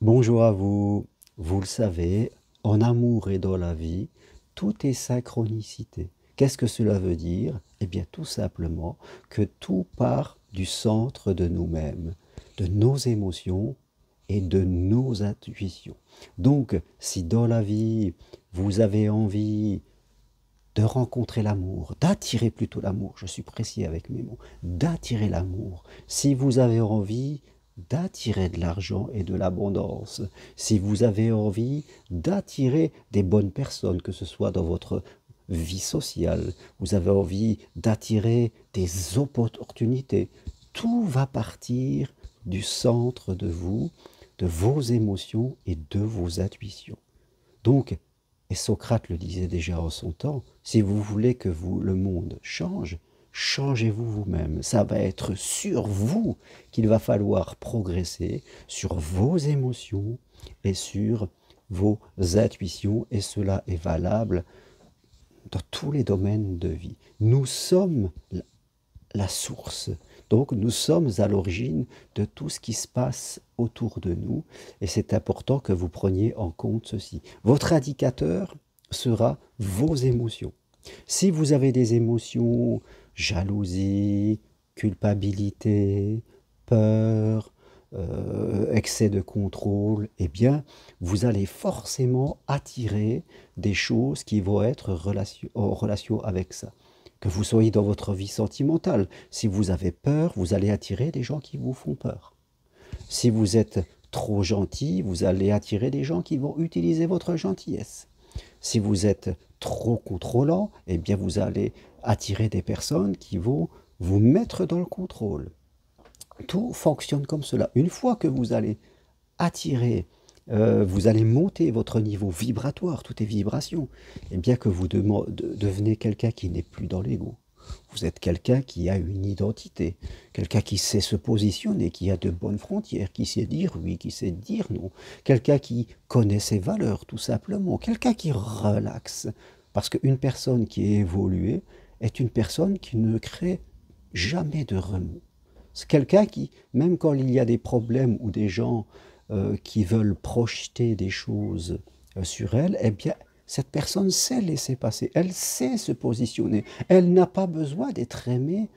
Bonjour à vous. Vous le savez, en amour et dans la vie, tout est synchronicité. Qu'est-ce que cela veut dire? Eh bien, tout simplement que tout part du centre de nous-mêmes, de nos émotions et de nos intuitions. Donc, si dans la vie, vous avez envie de rencontrer l'amour, d'attirer plutôt l'amour, je suis précis avec mes mots, d'attirer l'amour. Si vous avez envie d'attirer de l'argent et de l'abondance, si vous avez envie d'attirer des bonnes personnes, que ce soit dans votre vie sociale, vous avez envie d'attirer des opportunités, tout va partir du centre de vous, de vos émotions et de vos intuitions. Donc, et Socrate le disait déjà en son temps, si vous voulez que le monde change, changez-vous vous-même. Ça va être sur vous qu'il va falloir progresser, sur vos émotions et sur vos intuitions, et cela est valable dans tous les domaines de vie. Nous sommes la source. Donc nous sommes à l'origine de tout ce qui se passe autour de nous, et c'est important que vous preniez en compte ceci. Votre indicateur sera vos émotions. Si vous avez des émotions, jalousie, culpabilité, peur, excès de contrôle, eh bien, vous allez forcément attirer des choses qui vont être en relation avec ça. Que vous soyez dans votre vie sentimentale, si vous avez peur, vous allez attirer des gens qui vous font peur. Si vous êtes trop gentil, vous allez attirer des gens qui vont utiliser votre gentillesse. Si vous êtes trop contrôlant, eh bien vous allez attirer des personnes qui vont vous mettre dans le contrôle. Tout fonctionne comme cela. Une fois que vous allez attirer, vous allez monter votre niveau vibratoire, tout est vibration, et bien que vous devenez quelqu'un qui n'est plus dans l'ego. Vous êtes quelqu'un qui a une identité, quelqu'un qui sait se positionner, qui a de bonnes frontières, qui sait dire oui, qui sait dire non, quelqu'un qui connaît ses valeurs tout simplement, quelqu'un qui relaxe. Parce qu'une personne qui est évoluée est une personne qui ne crée jamais de remous. C'est quelqu'un qui, même quand il y a des problèmes ou des gens qui veulent projeter des choses sur elle, eh bien, cette personne sait laisser passer, elle sait se positionner, elle n'a pas besoin d'être aimée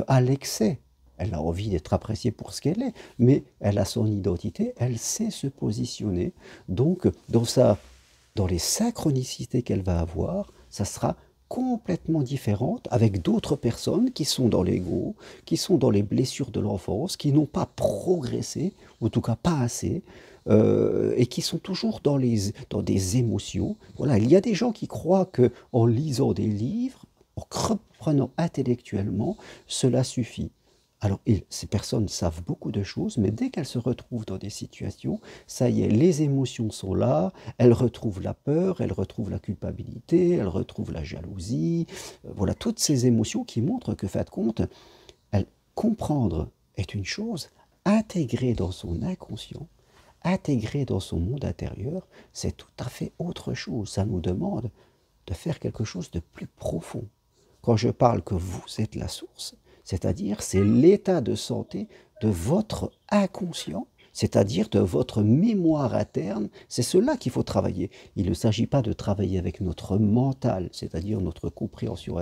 à l'excès. Elle a envie d'être appréciée pour ce qu'elle est, mais elle a son identité, elle sait se positionner. Donc, dans les synchronicités qu'elle va avoir, ça sera complètement différente avec d'autres personnes qui sont dans l'ego, qui sont dans les blessures de l'enfance, qui n'ont pas progressé, ou en tout cas pas assez, et qui sont toujours dans des émotions. Voilà, il y a des gens qui croient que en lisant des livres, en reprenant intellectuellement, cela suffit. Alors, ces personnes savent beaucoup de choses, mais dès qu'elles se retrouvent dans des situations, ça y est, les émotions sont là, elles retrouvent la peur, elles retrouvent la culpabilité, elles retrouvent la jalousie, voilà, toutes ces émotions qui montrent que, fin de compte, comprendre est une chose, intégrer dans son inconscient, intégrer dans son monde intérieur, c'est tout à fait autre chose. Ça nous demande de faire quelque chose de plus profond. Quand je parle que vous êtes la source, c'est-à-dire c'est l'état de santé de votre inconscient, c'est-à-dire de votre mémoire interne, c'est cela qu'il faut travailler. Il ne s'agit pas de travailler avec notre mental, c'est-à-dire notre compréhension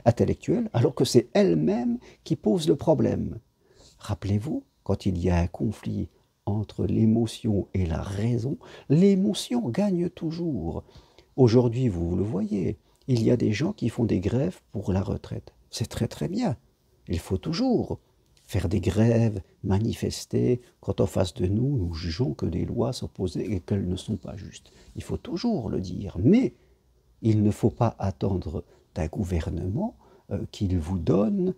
intellectuelle, alors que c'est elle-même qui pose le problème. Rappelez-vous, quand il y a un conflit entre l'émotion et la raison, l'émotion gagne toujours. Aujourd'hui, vous le voyez, il y a des gens qui font des grèves pour la retraite. C'est très très bien. Il faut toujours faire des grèves, manifester, quand en face de nous, nous jugeons que des lois sont posées et qu'elles ne sont pas justes. Il faut toujours le dire. Mais il ne faut pas attendre d'un gouvernement qu'il vous donne,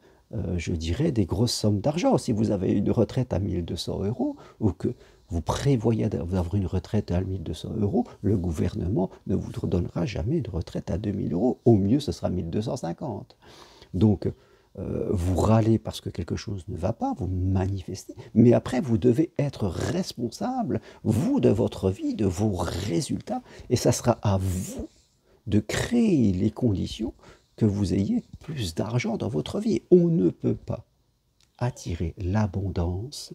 je dirais, des grosses sommes d'argent. Si vous avez une retraite à 1200 euros ou que vous prévoyez d'avoir une retraite à 1200 euros, le gouvernement ne vous donnera jamais une retraite à 2000 euros. Au mieux, ce sera 1250. Donc, vous râlez parce que quelque chose ne va pas, vous manifestez, mais après, vous devez être responsable, vous, de votre vie, de vos résultats, et ça sera à vous de créer les conditions que vous ayez plus d'argent dans votre vie. On ne peut pas attirer l'abondance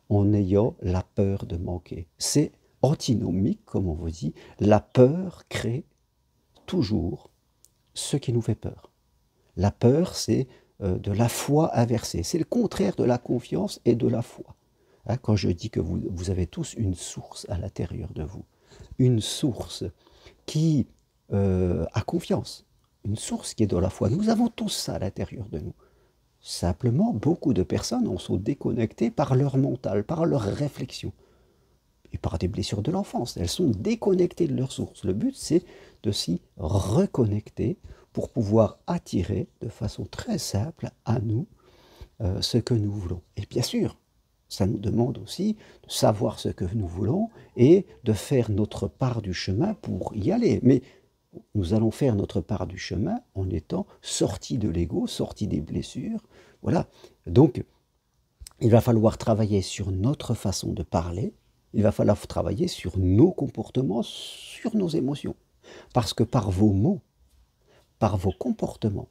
en ayant la peur de manquer. C'est antinomique, comme on vous dit. La peur crée toujours ce qui nous fait peur. La peur, c'est de la foi inversée. C'est le contraire de la confiance et de la foi. Hein, quand je dis que vous avez tous une source à l'intérieur de vous, une source qui a confiance, une source qui est de la foi. Nous avons tous ça à l'intérieur de nous. Simplement, beaucoup de personnes en sont déconnectées par leur mental, par leur réflexion et par des blessures de l'enfance. Elles sont déconnectées de leur source. Le but, c'est de s'y reconnecter pour pouvoir attirer de façon très simple à nous ce que nous voulons. Et bien sûr, ça nous demande aussi de savoir ce que nous voulons et de faire notre part du chemin pour y aller. Mais nous allons faire notre part du chemin en étant sortis de l'ego, sortis des blessures. Voilà. Donc, il va falloir travailler sur notre façon de parler. Il va falloir travailler sur nos comportements, sur nos émotions. Parce que par vos mots, par vos comportements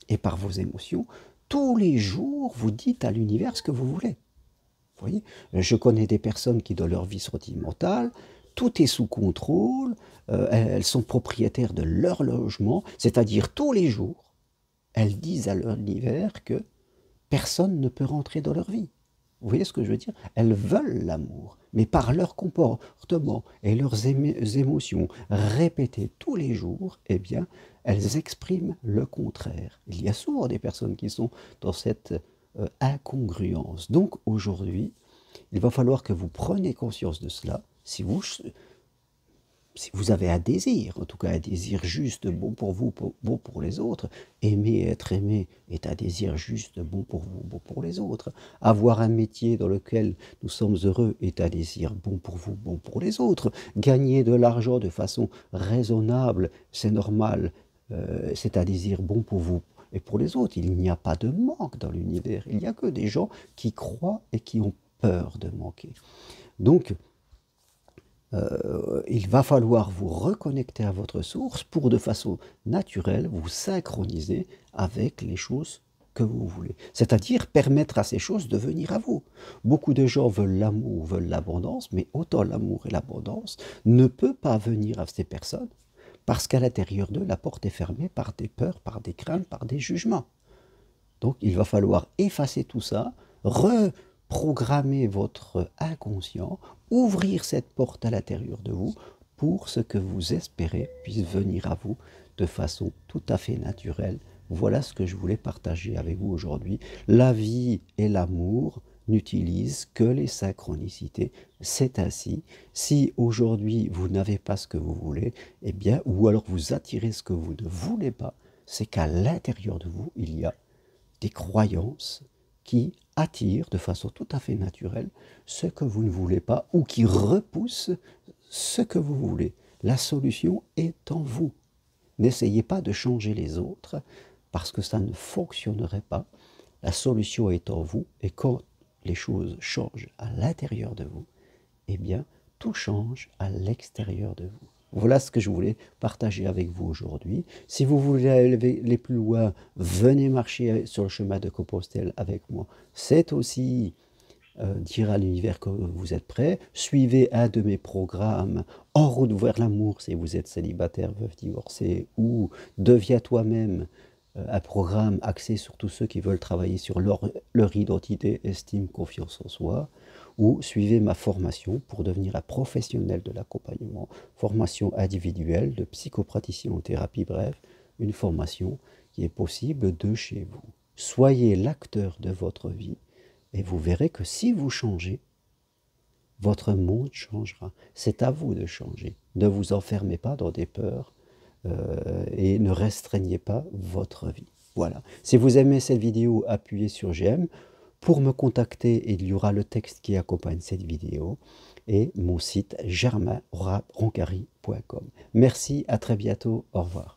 et par vos émotions, tous les jours, vous dites à l'univers ce que vous voulez. Vous voyez, je connais des personnes qui, dans leur vie sentimentale, tout est sous contrôle, elles sont propriétaires de leur logement, c'est-à-dire tous les jours, elles disent à leur univers que personne ne peut rentrer dans leur vie. Vous voyez ce que je veux dire? Elles veulent l'amour, mais par leur comportement et leurs émotions répétées tous les jours, eh bien, elles expriment le contraire. Il y a souvent des personnes qui sont dans cette incongruence. Donc aujourd'hui, il va falloir que vous preniez conscience de cela. Si vous avez un désir, en tout cas un désir juste, bon pour vous, bon pour les autres, aimer et être aimé est un désir juste, bon pour vous, bon pour les autres. Avoir un métier dans lequel nous sommes heureux est un désir bon pour vous, bon pour les autres. Gagner de l'argent de façon raisonnable, c'est normal, c'est un désir bon pour vous et pour les autres. Il n'y a pas de manque dans l'univers, il n'y a que des gens qui croient et qui ont peur de manquer. Donc, il va falloir vous reconnecter à votre source pour de façon naturelle vous synchroniser avec les choses que vous voulez. C'est-à-dire permettre à ces choses de venir à vous. Beaucoup de gens veulent l'amour, veulent l'abondance, mais autant l'amour et l'abondance ne peut pas venir à ces personnes parce qu'à l'intérieur d'eux, la porte est fermée par des peurs, par des craintes, par des jugements. Donc il va falloir effacer tout ça, reprogrammer votre inconscient, ouvrir cette porte à l'intérieur de vous pour ce que vous espérez puisse venir à vous de façon tout à fait naturelle. Voilà ce que je voulais partager avec vous aujourd'hui. La vie et l'amour n'utilisent que les synchronicités. C'est ainsi. Si aujourd'hui vous n'avez pas ce que vous voulez, eh bien, ou alors vous attirez ce que vous ne voulez pas, c'est qu'à l'intérieur de vous, il y a des croyances qui attirent de façon tout à fait naturelle ce que vous ne voulez pas ou qui repoussent ce que vous voulez. La solution est en vous. N'essayez pas de changer les autres parce que ça ne fonctionnerait pas. La solution est en vous et quand les choses changent à l'intérieur de vous, eh bien, tout change à l'extérieur de vous. Voilà ce que je voulais partager avec vous aujourd'hui. Si vous voulez aller plus loin, venez marcher sur le chemin de Compostelle avec moi. C'est aussi dire à l'univers que vous êtes prêt. Suivez un de mes programmes En route vers l'amour si vous êtes célibataire, veuf, divorcé, ou Deviens toi-même, un programme axé sur tous ceux qui veulent travailler sur leur identité, estime, confiance en soi, ou suivez ma formation pour devenir un professionnel de l'accompagnement, formation individuelle de psychopraticien en thérapie, bref, une formation qui est possible de chez vous. Soyez l'acteur de votre vie et vous verrez que si vous changez, votre monde changera. C'est à vous de changer. Ne vous enfermez pas dans des peurs et ne restreignez pas votre vie. Voilà. Si vous aimez cette vidéo, appuyez sur j'aime. Pour me contacter, il y aura le texte qui accompagne cette vidéo et mon site germainroncari.com. Merci, à très bientôt, au revoir.